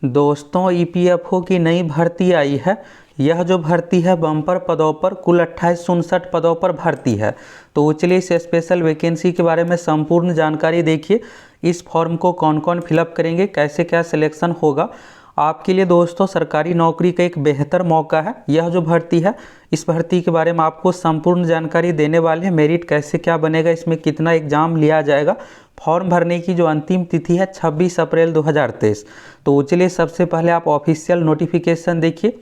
दोस्तों ईपीएफओ की नई भर्ती आई है। यह जो भर्ती है बम्पर पदों पर कुल 2859 पदों पर भर्ती है। तो चलिए इस स्पेशल वैकेंसी के बारे में संपूर्ण जानकारी देखिए। इस फॉर्म को कौन कौन फिलअप करेंगे, कैसे क्या सिलेक्शन होगा। आपके लिए दोस्तों सरकारी नौकरी का एक बेहतर मौका है। यह जो भर्ती है, इस भर्ती के बारे में आपको संपूर्ण जानकारी देने वाले हैं। मेरिट कैसे क्या बनेगा, इसमें कितना एग्जाम लिया जाएगा। फॉर्म भरने की जो अंतिम तिथि है 26 अप्रैल 2023। तो चलिए सबसे पहले आप ऑफिशियल नोटिफिकेशन देखिए।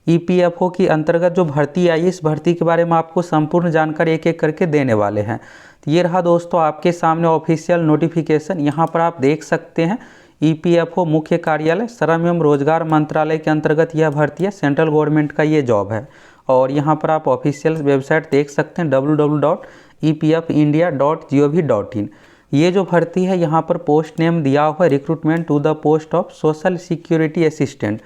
ईपीएफओ की अंतर्गत जो भर्ती आई है, इस भर्ती के बारे में आपको संपूर्ण जानकारी एक एक करके देने वाले हैं। तो ये रहा दोस्तों आपके सामने ऑफिशियल नोटिफिकेशन। यहाँ पर आप देख सकते हैं ईपीएफओ मुख्य कार्यालय श्रम एवं रोजगार मंत्रालय के अंतर्गत यह भर्ती है। सेंट्रल गवर्नमेंट का ये जॉब है। और यहाँ पर आप ऑफिशियल वेबसाइट देख सकते हैं www.epfindia.gov.in। ये जो भर्ती है यहाँ पर पोस्ट नेम दिया हुआ है recruitment to the post of social security assistant.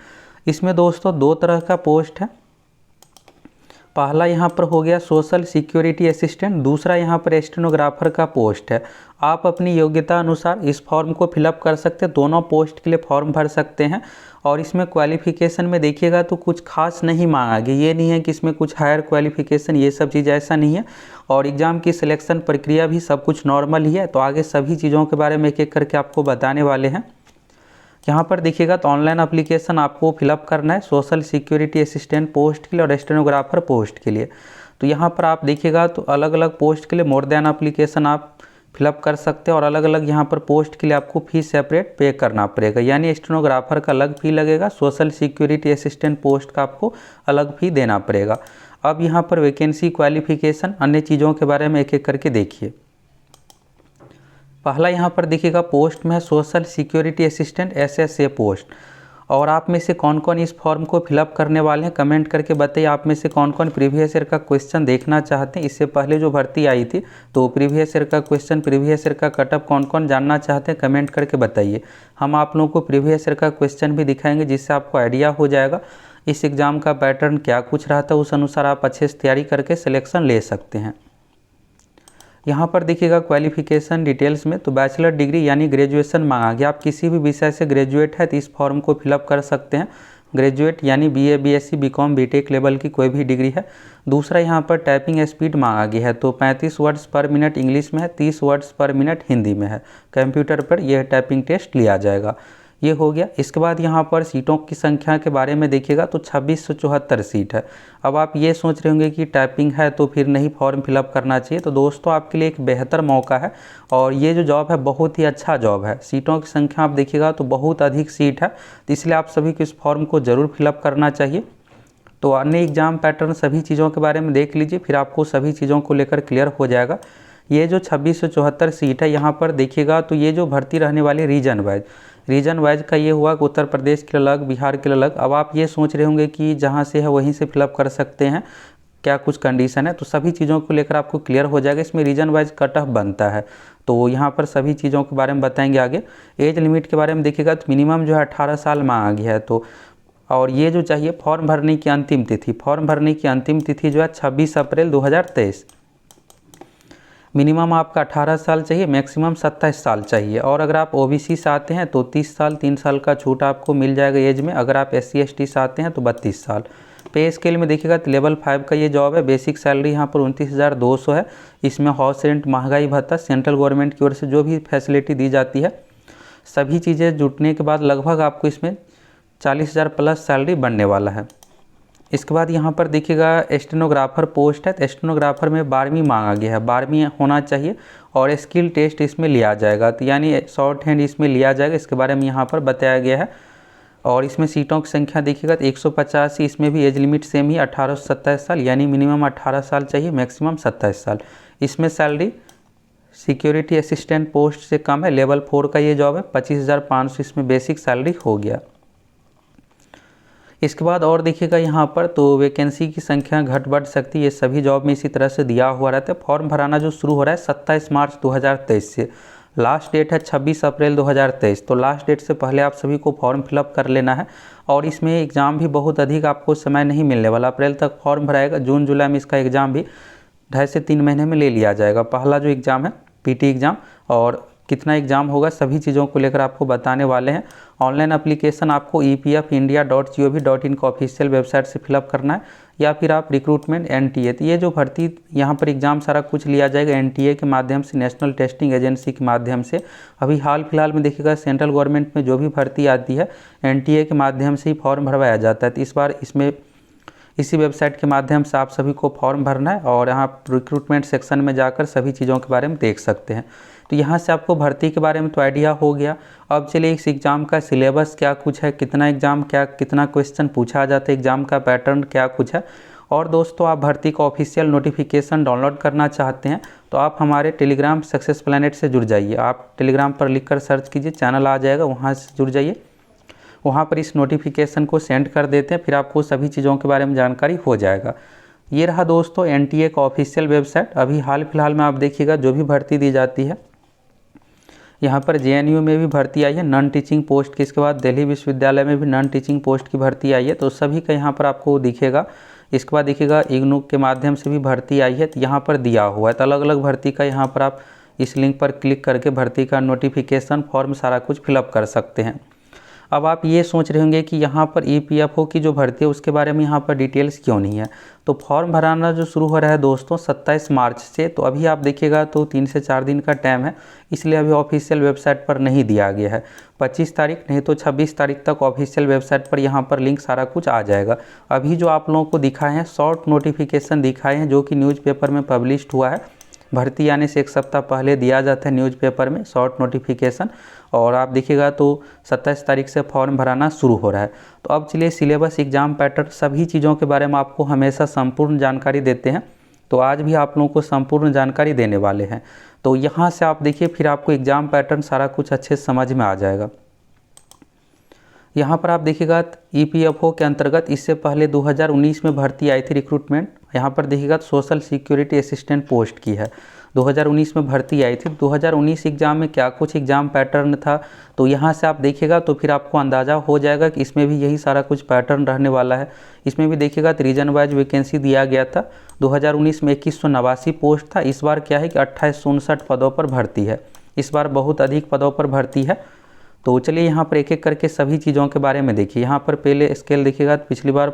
इसमें दोस्तों दो तरह का पोस्ट है। पहला यहाँ पर हो गया सोशल सिक्योरिटी असिस्टेंट, दूसरा यहाँ पर स्टेनोग्राफर का पोस्ट है। आप अपनी योग्यता अनुसार इस फॉर्म को फिलअप कर सकते हैं। दोनों पोस्ट के लिए फॉर्म भर सकते हैं। और इसमें क्वालिफिकेशन में देखिएगा तो कुछ खास नहीं मांगा गया। ये नहीं है कि इसमें कुछ हायर क्वालिफिकेशन ये सब चीज़, ऐसा नहीं है। और एग्ज़ाम की सिलेक्शन प्रक्रिया भी सब कुछ नॉर्मल ही है। तो आगे सभी चीज़ों के बारे में एक एक करके आपको बताने वाले हैं। यहाँ पर देखिएगा तो ऑनलाइन एप्लीकेशन आपको फिलअप करना है सोशल सिक्योरिटी असिस्टेंट पोस्ट के लिए और स्टेनोग्राफर पोस्ट के लिए। तो यहाँ पर आप देखिएगा तो अलग अलग पोस्ट के लिए मोर देन एप्लीकेशन आप फिलअप कर सकते हैं। और अलग अलग यहाँ पर पोस्ट के लिए आपको फीस सेपरेट पे करना पड़ेगा। यानी स्टेनोग्राफर का अलग फ़ी लगेगा, सोशल सिक्योरिटी असिस्टेंट पोस्ट का आपको अलग फ़ी देना पड़ेगा। अब यहाँ पर वैकेंसी, क्वालिफिकेशन, अन्य चीज़ों के बारे में एक एक करके देखिए। पहला यहाँ पर देखिएगा पोस्ट में है social security assistant SSA post. और आप में से कौन कौन इस फॉर्म को फिलअप करने वाले हैं कमेंट करके बताइए। आप में से कौन कौन प्रीवियस ईयर का क्वेश्चन देखना चाहते हैं। इससे पहले जो भर्ती आई थी तो प्रीवियस ईयर का क्वेश्चन, प्रीवियस ईयर का कटअप कौन कौन जानना चाहते हैं कमेंट करके बताइए। हम आप लोगों को प्रीवियस ईयर का क्वेश्चन भी दिखाएंगे, जिससे आपको आइडिया हो जाएगा इस एग्ज़ाम का पैटर्न क्या कुछ रहा था। उस अनुसार आप अच्छे से तैयारी करके सिलेक्शन ले सकते हैं। यहाँ पर देखिएगा क्वालिफिकेशन डिटेल्स में तो बैचलर डिग्री यानी ग्रेजुएशन मांगा गया। आप किसी भी विषय से ग्रेजुएट है तो इस फॉर्म को फिलअप कर सकते हैं। ग्रेजुएट यानी BA BSc BCom BTech level की कोई भी डिग्री है। दूसरा यहाँ पर टाइपिंग स्पीड मांगा गया है तो 35 वर्ड्स पर मिनट इंग्लिश में है, 30 वर्ड्स पर मिनट हिंदी में है। कंप्यूटर पर यह टाइपिंग टेस्ट लिया जाएगा। ये हो गया। इसके बाद यहाँ पर सीटों की संख्या के बारे में देखिएगा तो 2674 सीट है। अब आप ये सोच रहे होंगे कि टाइपिंग है तो फिर नहीं फॉर्म फिलअप करना चाहिए। तो दोस्तों आपके लिए एक बेहतर मौका है। और ये जो जॉब है बहुत ही अच्छा जॉब है। सीटों की संख्या आप देखिएगा तो बहुत अधिक सीट है। तो इसलिए आप सभी को इस फॉर्म को ज़रूर फिलअप करना चाहिए। तो अन्य एग्जाम पैटर्न सभी चीज़ों के बारे में देख लीजिए, फिर आपको सभी चीज़ों को लेकर क्लियर हो जाएगा। ये जो 2674 सीट है यहाँ पर देखिएगा तो ये जो भर्ती रहने वाली रीजन वाइज का ये हुआ कि उत्तर प्रदेश के अलग, बिहार के अलग। अब आप ये सोच रहे होंगे कि जहाँ से है वहीं से फिलअप कर सकते हैं, क्या कुछ कंडीशन है। तो सभी चीज़ों को लेकर आपको क्लियर हो जाएगा। इसमें रीजन वाइज कट ऑफ बनता है। तो यहाँ पर सभी चीज़ों के बारे में बताएंगे आगे। एज लिमिट के बारे में देखिएगा तो मिनिमम जो है 18 साल मांगा गया है। तो और ये जो चाहिए फॉर्म भरने की अंतिम तिथि जो है 26 अप्रैल 2023। मिनिमम आपका 18 साल चाहिए, मैक्सिमम 27 साल चाहिए। और अगर आप OBC से आते हैं तो 30 साल 3 साल का छूट आपको मिल जाएगा एज में। अगर आप SC ST से आते हैं तो 32 साल। पे स्केल में देखिएगा तो लेवल 5 का ये जॉब है। बेसिक सैलरी यहाँ पर 29,200 है। इसमें हाउस रेंट, महंगाई भत्ता, सेंट्रल गवर्नमेंट की ओर से जो भी फैसिलिटी दी जाती है, सभी चीज़ें जुटने के बाद लगभग आपको इसमें 40,000 प्लस सैलरी बनने वाला है। इसके बाद यहाँ पर देखिएगा स्टेनोग्राफर पोस्ट है। तो स्टेनोग्राफर में 12वीं मांगा गया है, 12वीं होना चाहिए। और स्किल टेस्ट इसमें लिया जाएगा, तो यानी शॉर्ट हैंड इसमें लिया जाएगा। इसके बारे में यहाँ पर बताया गया है। और इसमें सीटों की संख्या देखिएगा तो 185। इसमें भी एज लिमिट सेम ही 18 से 27 साल, यानी मिनिमम 18 साल चाहिए, मैक्सिमम 27 साल। इसमें सैलरी सिक्योरिटी असिस्टेंट पोस्ट से कम है। लेवल 4 का ये जॉब है। 25,500 इसमें बेसिक सैलरी हो गया। इसके बाद और देखिएगा यहाँ पर तो वैकेंसी की संख्या घट बढ़ सकती है। ये सभी जॉब में इसी तरह से दिया हुआ रहता है। फॉर्म भराना जो शुरू हो रहा है 27 मार्च 2023 से। लास्ट डेट है 26 अप्रैल 2023। तो लास्ट डेट से पहले आप सभी को फॉर्म फिलअप कर लेना है। और इसमें एग्ज़ाम भी बहुत अधिक आपको समय नहीं मिलने वाला। अप्रैल तक फॉर्म भराएगा, जून जुलाई में इसका एग्ज़ाम भी 2.5 से 3 महीने में ले लिया जाएगा। पहला जो एग्ज़ाम है PT एग्ज़ाम, और कितना एग्ज़ाम होगा, सभी चीज़ों को लेकर आपको बताने वाले हैं। ऑनलाइन एप्लीकेशन आपको epfindia.gov.in का ऑफिशियल वेबसाइट से फिलअप करना है, या फिर आप रिक्रूटमेंट NTA, तो ये जो भर्ती यहाँ पर एग्ज़ाम सारा कुछ लिया जाएगा NTA के माध्यम से, नेशनल टेस्टिंग एजेंसी के माध्यम से। अभी हाल फिलहाल में देखिएगा सेंट्रल गवर्नमेंट में जो भी भर्ती आती है NTA के माध्यम से ही फॉर्म भरवाया जाता है। तो इस बार इसमें इसी वेबसाइट के माध्यम से आप सभी को फॉर्म भरना है, और यहाँ रिक्रूटमेंट सेक्शन में जाकर सभी चीज़ों के बारे में देख सकते हैं। तो यहाँ से आपको भर्ती के बारे में तो आइडिया हो गया। अब चलिए इस एग्ज़ाम का सिलेबस क्या कुछ है, कितना एग्ज़ाम कितना क्वेश्चन पूछा जाता है, एग्ज़ाम का पैटर्न क्या कुछ है। और दोस्तों, आप भर्ती का ऑफिशियल नोटिफिकेशन डाउनलोड करना चाहते हैं तो आप हमारे टेलीग्राम सक्सेस प्लैनेट से जुड़ जाइए। आप टेलीग्राम पर लिखकर सर्च कीजिए, चैनल आ जाएगा, वहाँ से जुड़ जाइए। वहाँ पर इस नोटिफिकेशन को सेंड कर देते हैं, फिर आपको सभी चीज़ों के बारे में जानकारी हो जाएगा। ये रहा दोस्तों NTA का ऑफिशियल वेबसाइट। अभी हाल फिलहाल में आप देखिएगा जो भी भर्ती दी जाती है, यहाँ पर JNU में भी भर्ती आई है नॉन टीचिंग पोस्ट की, इसके बाद दिल्ली विश्वविद्यालय में भी नॉन टीचिंग पोस्ट की भर्ती आई है, तो सभी का यहाँ पर आपको दिखेगा। इसके बाद देखिएगा IGNOU के माध्यम से भी भर्ती आई है, तो यहाँ पर दिया हुआ है। तो अलग अलग भर्ती का यहाँ पर आप इस लिंक पर क्लिक करके भर्ती का नोटिफिकेशन फॉर्म सारा कुछ फिलअप कर सकते हैं। अब आप ये सोच रहे होंगे कि यहाँ पर EPFO की जो भर्ती है उसके बारे में यहाँ पर डिटेल्स क्यों नहीं है। तो फॉर्म भराना जो शुरू हो रहा है दोस्तों 27 मार्च से, तो अभी आप देखिएगा तो 3 से 4 दिन का टाइम है, इसलिए अभी ऑफिशियल वेबसाइट पर नहीं दिया गया है। 25 तारीख नहीं तो 26 तारीख तक ऑफिशियल वेबसाइट पर यहाँ पर लिंक सारा कुछ आ जाएगा। अभी जो आप लोगों को दिखाए हैं शॉर्ट नोटिफिकेशन दिखाए हैं, जो कि न्यूज़पेपर में पब्लिश्ड हुआ है। भर्ती आने से एक सप्ताह पहले दिया जाता है न्यूज़पेपर में शॉर्ट नोटिफिकेशन, और आप देखिएगा तो 27 तारीख से फॉर्म भराना शुरू हो रहा है। तो अब चलिए सिलेबस, एग्ज़ाम पैटर्न, सभी चीज़ों के बारे में आपको हमेशा संपूर्ण जानकारी देते हैं, तो आज भी आप लोगों को संपूर्ण जानकारी देने वाले हैं। तो यहाँ से आप देखिए, फिर आपको एग्ज़ाम पैटर्न सारा कुछ अच्छे से समझ में आ जाएगा। यहाँ पर आप देखिएगा EPFO के अंतर्गत इससे पहले 2019 में भर्ती आई थी रिक्रूटमेंट। यहाँ पर देखिएगा सोशल सिक्योरिटी असिस्टेंट पोस्ट की है, 2019 में भर्ती आई थी। 2019 एग्ज़ाम में क्या कुछ एग्ज़ाम पैटर्न था, तो यहाँ से आप देखिएगा तो फिर आपको अंदाज़ा हो जाएगा कि इसमें भी यही सारा कुछ पैटर्न रहने वाला है। इसमें भी देखिएगा तो रीजन वाइज वैकेंसी दिया गया था। 2019 में 2189 पोस्ट था, इस बार क्या है कि 2859 पदों पर भर्ती है। इस बार बहुत अधिक पदों पर भर्ती है। तो चलिए यहाँ पर एक एक करके सभी चीज़ों के बारे में देखिए। यहाँ पर पहले स्केल देखिएगा तो पिछली बार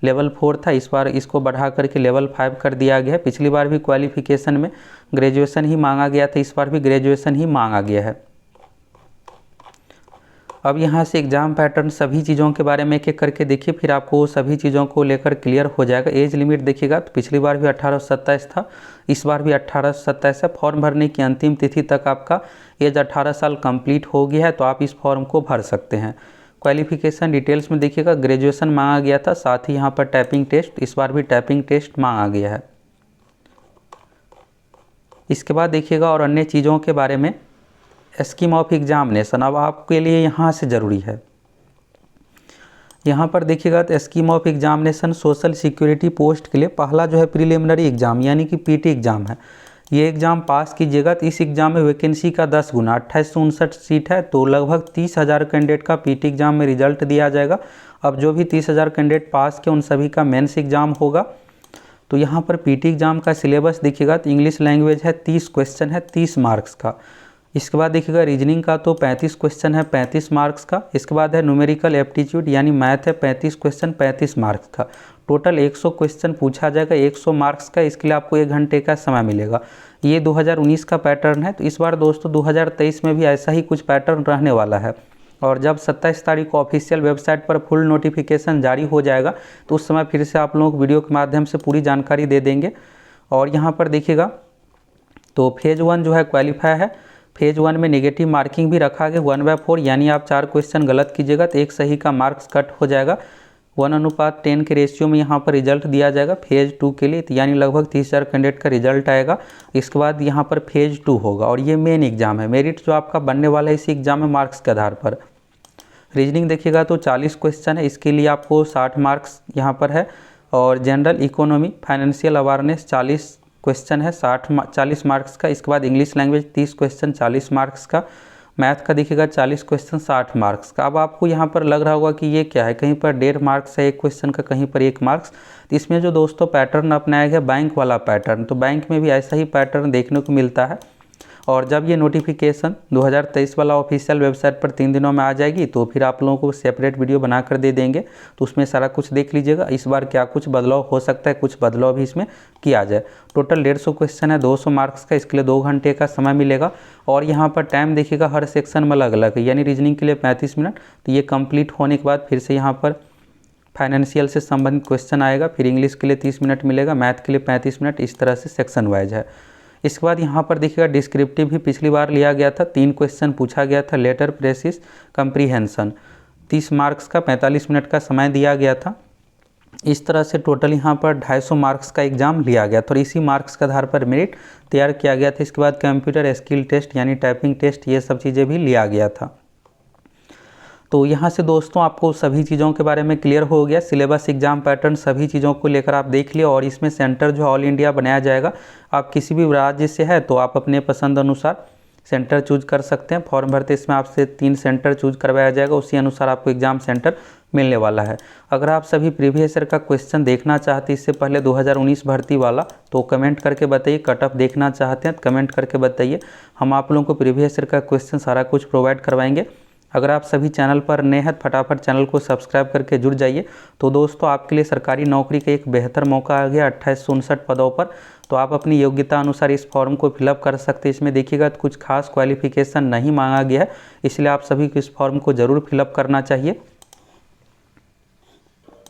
लेवल 4 था, इस बार इसको बढ़ा करके लेवल 5 कर दिया गया है। पिछली बार भी क्वालिफिकेशन में ग्रेजुएशन ही मांगा गया था, इस बार भी ग्रेजुएशन ही मांगा गया है। अब यहाँ से एग्ज़ाम पैटर्न सभी चीज़ों के बारे में एक एक करके देखिए, फिर आपको सभी चीज़ों को लेकर क्लियर हो जाएगा। एज लिमिट देखिएगा तो पिछली बार भी 18 से 27 था, इस बार भी 18 से 27 है। फॉर्म भरने की अंतिम तिथि तक आपका एज 18 साल कंप्लीट हो गया है, तो आप इस फॉर्म को भर सकते हैं। क्वालिफिकेशन डिटेल्स में देखिएगा ग्रेजुएशन मांगा गया था, साथ ही यहाँ पर टाइपिंग टेस्ट, इस बार भी टाइपिंग टेस्ट मांगा गया है। इसके बाद देखिएगा और अन्य चीज़ों के बारे में, स्कीम ऑफ एग्जामिनेशन अब आपके लिए यहाँ से ज़रूरी है। यहाँ पर देखिएगा तो scheme of examination social security post के लिए पहला जो है प्रीलिमिनरी एग्ज़ाम यानी कि PT एग्ज़ाम है। ये एग्ज़ाम पास कीजिएगा तो इस एग्ज़ाम में वैकेंसी का 10 गुना 2859 सीट है, तो लगभग 30,000 कैंडिडेट का PT एग्ज़ाम में रिजल्ट दिया जाएगा। अब जो भी 30,000 कैंडिडेट पास के उन सभी का मेंस एग्ज़ाम होगा। तो यहाँ पर PT एग्ज़ाम का सिलेबस देखिएगा तो इंग्लिश लैंग्वेज है, 30 क्वेश्चन है 30 मार्क्स का। इसके बाद देखिएगा रीजनिंग का तो 35 क्वेश्चन है 35 मार्क्स का। इसके बाद है न्यूमेरिकल एप्टीट्यूड यानी मैथ है 35 क्वेश्चन 35 मार्क्स का। टोटल 100 क्वेश्चन पूछा जाएगा 100 मार्क्स का। इसके लिए आपको 1 घंटे का समय मिलेगा। ये 2019 का पैटर्न है। तो इस बार दोस्तों 2023 में भी ऐसा ही कुछ पैटर्न रहने वाला है, और जब 27 तारीख को ऑफिशियल वेबसाइट पर फुल नोटिफिकेशन जारी हो जाएगा तो उस समय फिर से आप लोगों को वीडियो के माध्यम से पूरी जानकारी दे देंगे। और यहाँ पर देखिएगा तो फेज़ 1 जो है क्वालिफाई है। फेज़ 1 में नेगेटिव मार्किंग भी रखा गया 1/4, यानी आप 4 क्वेश्चन गलत कीजिएगा तो एक सही का मार्क्स कट हो जाएगा। 1:10 के रेशियो में यहाँ पर रिजल्ट दिया जाएगा फेज़ 2 के लिए, तो यानी लगभग 30,000 कैंडिडेट का रिजल्ट आएगा। इसके बाद यहाँ पर फेज़ 2 होगा, और ये मेन एग्जाम है। मेरिट जो आपका बनने वाला है इसी एग्जाम में मार्क्स के आधार पर। रीजनिंग देखिएगा तो 40 क्वेश्चन है, इसके लिए आपको 60 मार्क्स यहाँ पर है। और general economy financial awareness 40 question है 40 मार्क्स का। इसके बाद इंग्लिश लैंग्वेज 30 क्वेश्चन 40 मार्क्स का। मैथ का देखिएगा 40 क्वेश्चन 60 मार्क्स का। अब आपको यहाँ पर लग रहा होगा कि ये क्या है, कहीं पर 1.5 मार्क्स है एक क्वेश्चन का, कहीं पर 1 मार्क्स। तो इसमें जो दोस्तों पैटर्न अपनाया गया बैंक वाला पैटर्न, तो बैंक में भी ऐसा ही पैटर्न देखने को मिलता है। और जब ये नोटिफिकेशन 2023 वाला ऑफिशियल वेबसाइट पर 3 दिनों में आ जाएगी तो फिर आप लोगों को सेपरेट वीडियो बना कर दे देंगे, तो उसमें सारा कुछ देख लीजिएगा इस बार क्या कुछ बदलाव हो सकता है, कुछ बदलाव भी इसमें किया जाए। टोटल 150 क्वेश्चन है, 200 मार्क्स का, इसके लिए 2 घंटे का समय मिलेगा। और यहाँ पर टाइम देखिएगा हर सेक्शन में अलग अलग है, यानी रीजनिंग के लिए 35 मिनट, तो ये कंप्लीट होने के बाद फिर से यहाँ पर फाइनेंशियल से संबंधित क्वेश्चन आएगा, फिर इंग्लिश के लिए 30 मिनट मिलेगा, मैथ के लिए 35 मिनट, इस तरह से सेक्शन वाइज है। इसके बाद यहाँ पर देखिएगा डिस्क्रिप्टिव भी पिछली बार लिया गया था, 3 क्वेश्चन पूछा गया था, लेटर प्रेसिस कम्प्रीहेंशन, 30 मार्क्स का 45 मिनट का समय दिया गया था। इस तरह से टोटल यहाँ पर 250 मार्क्स का एग्जाम लिया गया था और इसी मार्क्स के आधार पर मेरिट तैयार किया गया था। इसके बाद कंप्यूटर स्किल टेस्ट यानी टाइपिंग टेस्ट, ये सब चीज़ें भी लिया गया था। तो यहाँ से दोस्तों आपको सभी चीज़ों के बारे में क्लियर हो गया, सिलेबस, एग्जाम पैटर्न, सभी चीज़ों को लेकर आप देख लिया। और इसमें सेंटर जो ऑल इंडिया बनाया जाएगा, आप किसी भी राज्य से है तो आप अपने पसंद अनुसार सेंटर चूज कर सकते हैं। फॉर्म भरते इसमें आपसे 3 सेंटर चूज करवाया जाएगा, उसी अनुसार आपको एग्जाम सेंटर मिलने वाला है। अगर आप सभी प्रीवियस ईयर का क्वेश्चन देखना चाहते हैं इससे पहले 2019 भर्ती वाला, तो कमेंट करके बताइए। कट ऑफ देखना चाहते हैं तो कमेंट करके बताइए, हम आप लोगों को प्रीवियस ईयर का क्वेश्चन सारा कुछ प्रोवाइड करवाएंगे। अगर आप सभी चैनल पर नए हैं फटाफट चैनल को सब्सक्राइब करके जुड़ जाइए। तो दोस्तों आपके लिए सरकारी नौकरी का एक बेहतर मौका आ गया 2859 पदों पर, तो आप अपनी योग्यता अनुसार इस फॉर्म को फिलअप कर सकते हैं। इसमें देखिएगा तो कुछ खास क्वालिफिकेशन नहीं मांगा गया है, इसलिए आप सभी को इस फॉर्म को ज़रूर फिलअप करना चाहिए।